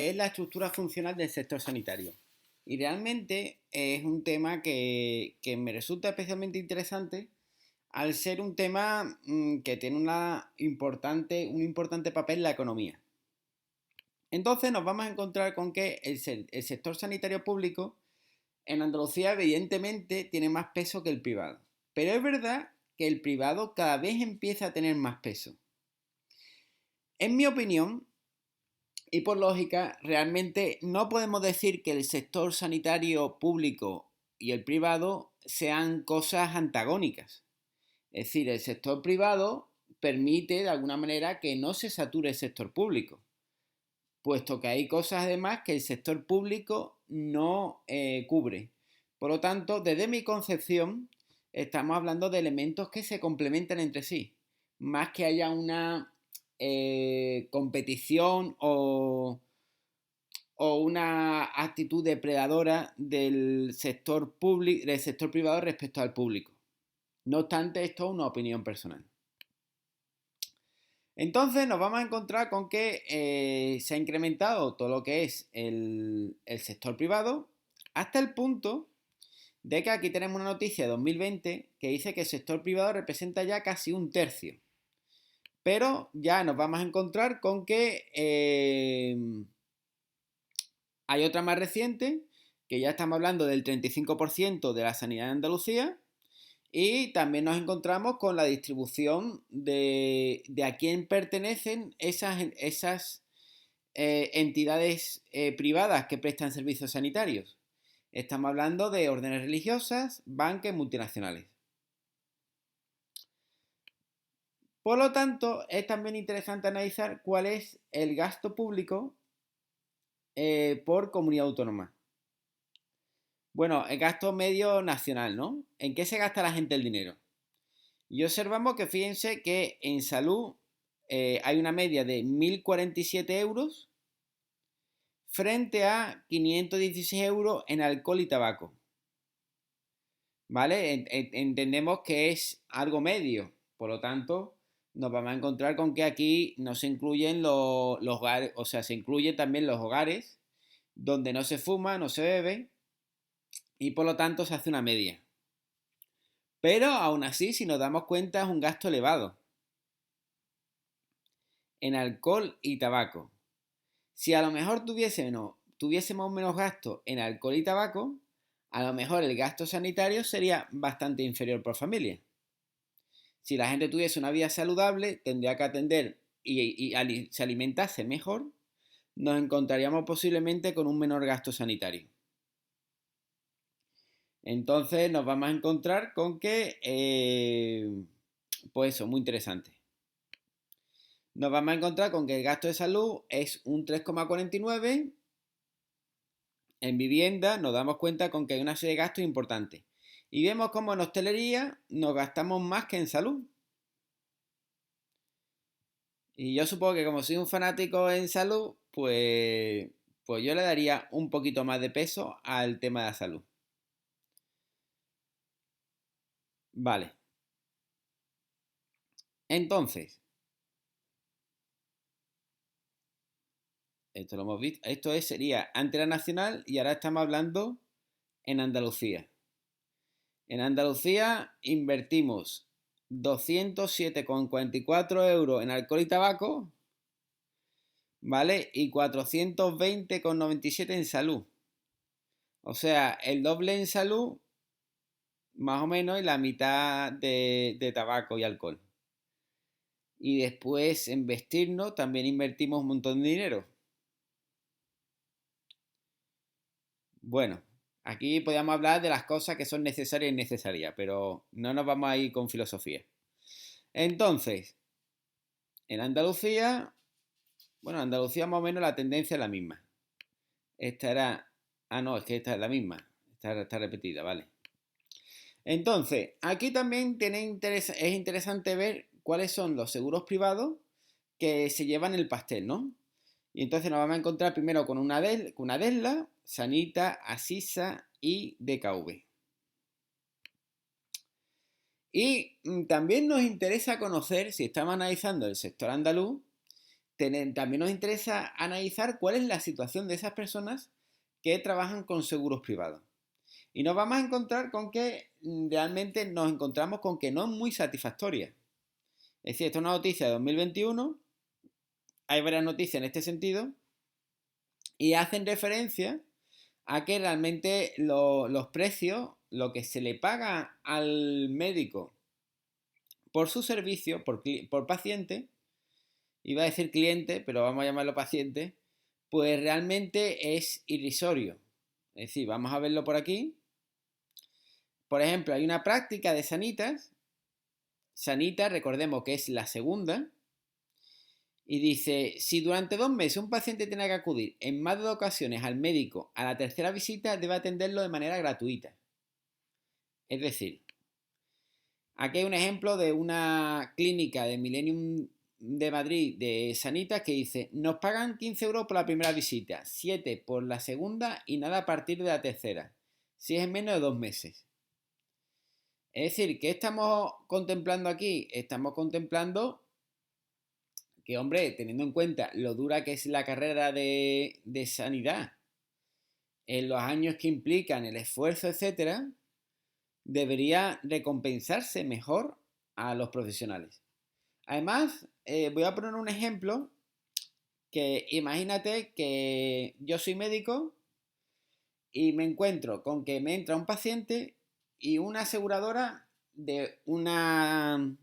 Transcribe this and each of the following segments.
Es la estructura funcional del sector sanitario. Y realmente es un tema que me resulta especialmente interesante al ser un tema que tiene un importante papel en la economía. Entonces nos vamos a encontrar con que el sector sanitario público en Andalucía evidentemente tiene más peso que el privado. Pero es verdad que el privado cada vez empieza a tener más peso. En mi opinión, y por lógica, realmente no podemos decir que el sector sanitario público y el privado sean cosas antagónicas. Es decir, el sector privado permite de alguna manera que no se sature el sector público, puesto que hay cosas además que el sector público no cubre. Por lo tanto, desde mi concepción, estamos hablando de elementos que se complementan entre sí, más que haya una competición o una actitud depredadora del sector privado respecto al público. No obstante, esto es una opinión personal. Entonces nos vamos a encontrar con que se ha incrementado todo lo que es el sector privado hasta el punto de que aquí tenemos una noticia de 2020 que dice que el sector privado representa ya casi un tercio. Pero ya nos vamos a encontrar con que hay otra más reciente, que ya estamos hablando del 35% de la sanidad en Andalucía, y también nos encontramos con la distribución de a quién pertenecen esas entidades privadas que prestan servicios sanitarios. Estamos hablando de órdenes religiosas, bancos, multinacionales. Por lo tanto, es también interesante analizar cuál es el gasto público por comunidad autónoma. Bueno, el gasto medio nacional, ¿no? ¿En qué se gasta la gente el dinero? Y observamos que fíjense que en salud hay una media de 1.047 euros frente a 516 euros en alcohol y tabaco. ¿Vale? Entendemos que es algo medio. Por lo tanto, nos vamos a encontrar con que aquí no se incluyen los hogares, o sea, se incluyen también los hogares donde no se fuma, no se bebe y por lo tanto se hace una media. Pero aún así, si nos damos cuenta, es un gasto elevado en alcohol y tabaco. Si a lo mejor tuviésemos menos gasto en alcohol y tabaco, a lo mejor el gasto sanitario sería bastante inferior por familia. Si la gente tuviese una vida saludable, tendría que atender y se alimentase mejor, nos encontraríamos posiblemente con un menor gasto sanitario. Entonces nos vamos a encontrar con que, pues eso, muy interesante. Nos vamos a encontrar con que el gasto de salud es un 3,49. En vivienda nos damos cuenta con que hay una serie de gastos importantes. Y vemos como en hostelería nos gastamos más que en salud. Y yo supongo que como soy un fanático en salud, pues yo le daría un poquito más de peso al tema de la salud. Vale. Entonces, esto lo hemos visto. Sería ante la nacional y ahora estamos hablando en Andalucía. En Andalucía invertimos 207,44 euros en alcohol y tabaco, ¿vale? Y 420,97 en salud. O sea, el doble en salud, más o menos, y la mitad de tabaco y alcohol. Y después en vestirnos también invertimos un montón de dinero. Bueno, aquí podríamos hablar de las cosas que son necesarias e innecesarias, pero no nos vamos a ir con filosofía. Entonces, en Andalucía, bueno, en Andalucía más o menos la tendencia es la misma. Esta era... Ah, no, es que esta es la misma. Está repetida, vale. Entonces, aquí también es interesante ver cuáles son los seguros privados que se llevan el pastel, ¿no? Y entonces nos vamos a encontrar primero con una Desla, Sanita, Asisa y DKV. Y también nos interesa conocer, si estamos analizando el sector andaluz, también nos interesa analizar cuál es la situación de esas personas que trabajan con seguros privados. Y nos vamos a encontrar con que realmente nos encontramos con que no es muy satisfactoria. Es decir, esta es una noticia de 2021, hay varias noticias en este sentido, y hacen referencia a que realmente los precios, lo que se le paga al médico por su servicio, por paciente, iba a decir cliente, pero vamos a llamarlo paciente, pues realmente es irrisorio. Es decir, vamos a verlo por aquí. Por ejemplo, hay una práctica de Sanitas. Sanitas, recordemos que es la segunda. Y dice, si durante 2 meses un paciente tiene que acudir en más de 2 ocasiones al médico a la tercera visita, debe atenderlo de manera gratuita. Es decir, aquí hay un ejemplo de una clínica de Millennium de Madrid de Sanitas que dice, nos pagan 15 euros por la primera visita, 7 por la segunda y nada a partir de la tercera, si es en menos de 2 meses. Es decir, ¿qué estamos contemplando aquí? Estamos contemplando que, hombre, teniendo en cuenta lo dura que es la carrera de sanidad, en los años que implican el esfuerzo, etcétera, debería recompensarse mejor a los profesionales. Además, voy a poner un ejemplo que imagínate que yo soy médico y me encuentro con que me entra un paciente y una aseguradora de una,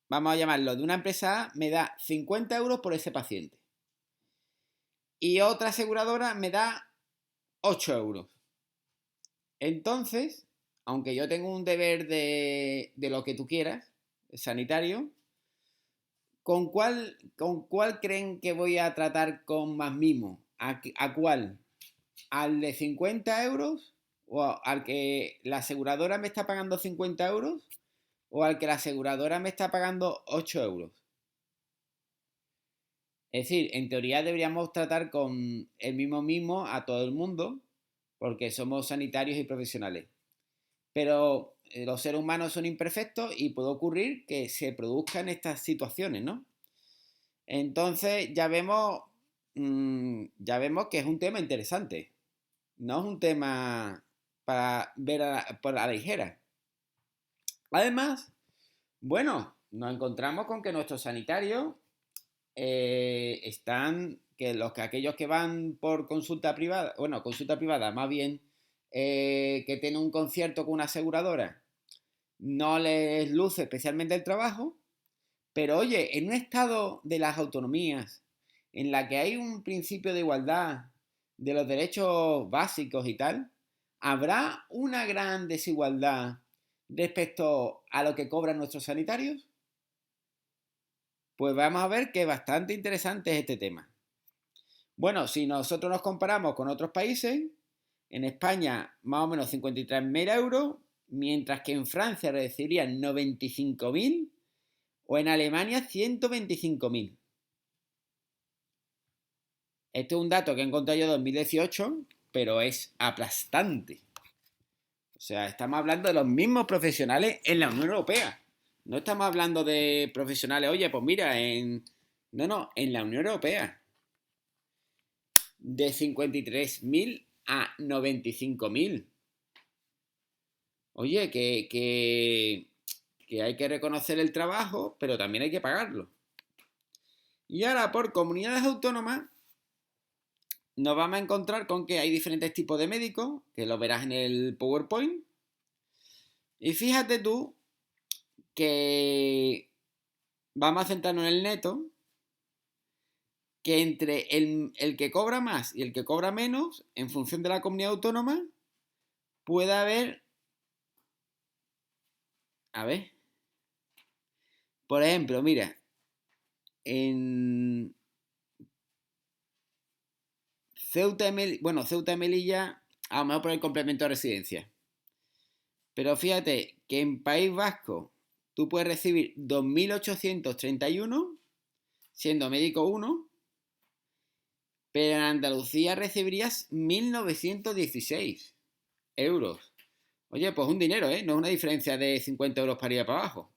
vamos a llamarlo, de una empresa A me da 50 euros por ese paciente. Y otra aseguradora me da 8 euros. Entonces, aunque yo tengo un deber de lo que tú quieras, sanitario, con cuál creen que voy a tratar con más mimo? ¿A cuál? ¿Al de 50 euros? ¿O al que la aseguradora me está pagando 50 euros? ¿O al que la aseguradora me está pagando 8 euros? Es decir, en teoría deberíamos tratar con el mismo mimo a todo el mundo, porque somos sanitarios y profesionales. Pero los seres humanos son imperfectos y puede ocurrir que se produzcan estas situaciones, ¿no? Entonces ya vemos que es un tema interesante. No es un tema para ver por la ligera. Además, bueno, nos encontramos con que nuestros sanitarios están, que aquellos que van por consulta privada, bueno, consulta privada, más bien que tienen un concierto con una aseguradora, no les luce especialmente el trabajo, pero oye, en un estado de las autonomías, en la que hay un principio de igualdad, de los derechos básicos y tal, ¿habrá una gran desigualdad respecto a lo que cobran nuestros sanitarios? Pues vamos a ver que bastante interesante es este tema. Bueno, si nosotros nos comparamos con otros países, en España más o menos 53.000 euros, mientras que en Francia recibirían 95.000 o en Alemania 125.000. Este es un dato que he encontrado yo en 2018, pero es aplastante. O sea, estamos hablando de los mismos profesionales en la Unión Europea. No estamos hablando de profesionales, oye, pues mira, no, en la Unión Europea. De 53.000 a 95.000. Oye, que hay que reconocer el trabajo, pero también hay que pagarlo. Y ahora, por comunidades autónomas, nos vamos a encontrar con que hay diferentes tipos de médicos, que lo verás en el PowerPoint. Y fíjate tú que vamos a centrarnos en el neto, que entre el que cobra más y el que cobra menos, en función de la comunidad autónoma, puede haber, a ver, por ejemplo, mira, en Ceuta y Melilla, a lo mejor por el complemento de residencia. Pero fíjate que en País Vasco tú puedes recibir 2.831 siendo médico 1, pero en Andalucía recibirías 1.916 euros. Oye, pues un dinero, ¿eh? No es una diferencia de 50 euros para ir para abajo.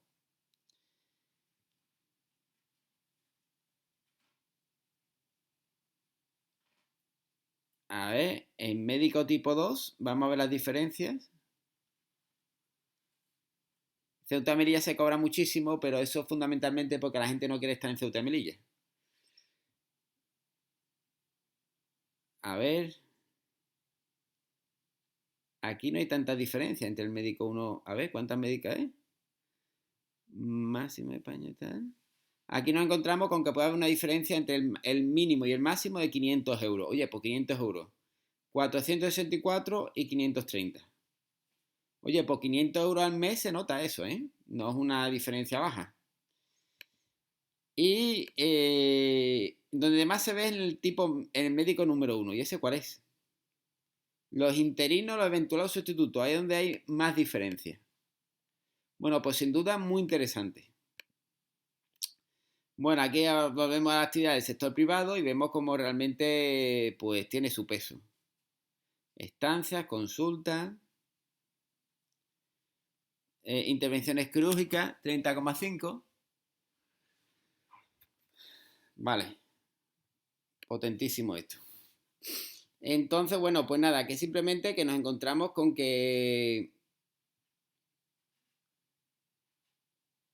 A ver, en médico tipo 2, vamos a ver las diferencias. Ceuta y Melilla se cobra muchísimo, pero eso es fundamentalmente porque la gente no quiere estar en Ceuta y Melilla. A ver, aquí no hay tanta diferencia entre el médico 1. A ver, ¿cuántas médicas hay? Máximo de España y tal. Aquí nos encontramos con que puede haber una diferencia entre el mínimo y el máximo de 500 euros. Oye, pues 500 euros. 464 y 530. Oye, pues 500 euros al mes se nota eso, ¿eh? No es una diferencia baja. Y donde más se ve es en el tipo, en el médico número 1. ¿Y ese cuál es? Los interinos, los eventuales sustitutos. Ahí es donde hay más diferencia. Bueno, pues sin duda muy interesante. Bueno, aquí volvemos a la actividad del sector privado y vemos cómo realmente pues tiene su peso. Estancias, consultas, intervenciones quirúrgicas, 30,5. Vale, potentísimo esto. Entonces, bueno, pues nada, que simplemente que nos encontramos con que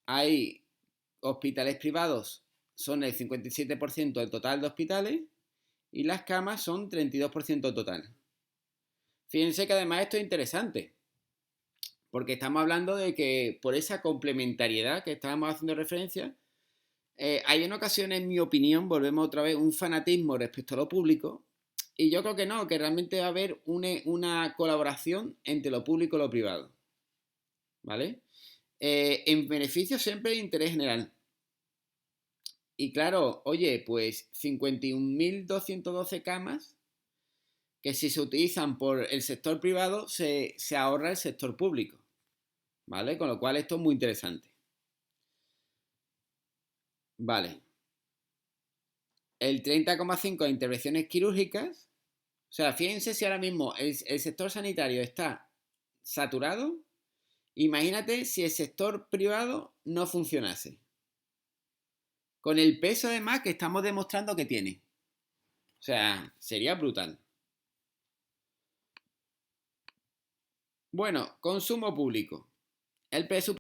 hay hospitales privados, son el 57% del total de hospitales y las camas son 32% total. Fíjense que además esto es interesante, porque estamos hablando de que por esa complementariedad que estábamos haciendo referencia, hay en ocasiones, en mi opinión, volvemos otra vez, un fanatismo respecto a lo público, y yo creo que no, que realmente va a haber una colaboración entre lo público y lo privado, ¿vale? En beneficio siempre de interés general. Y claro, oye, pues 51.212 camas que si se utilizan por el sector privado se ahorra el sector público, ¿vale? Con lo cual esto es muy interesante. Vale. El 30,5 de intervenciones quirúrgicas. O sea, fíjense si ahora mismo el sector sanitario está saturado. Imagínate si el sector privado no funcionase. Con el peso además que estamos demostrando que tiene. O sea, sería brutal. Bueno, consumo público. El presupuesto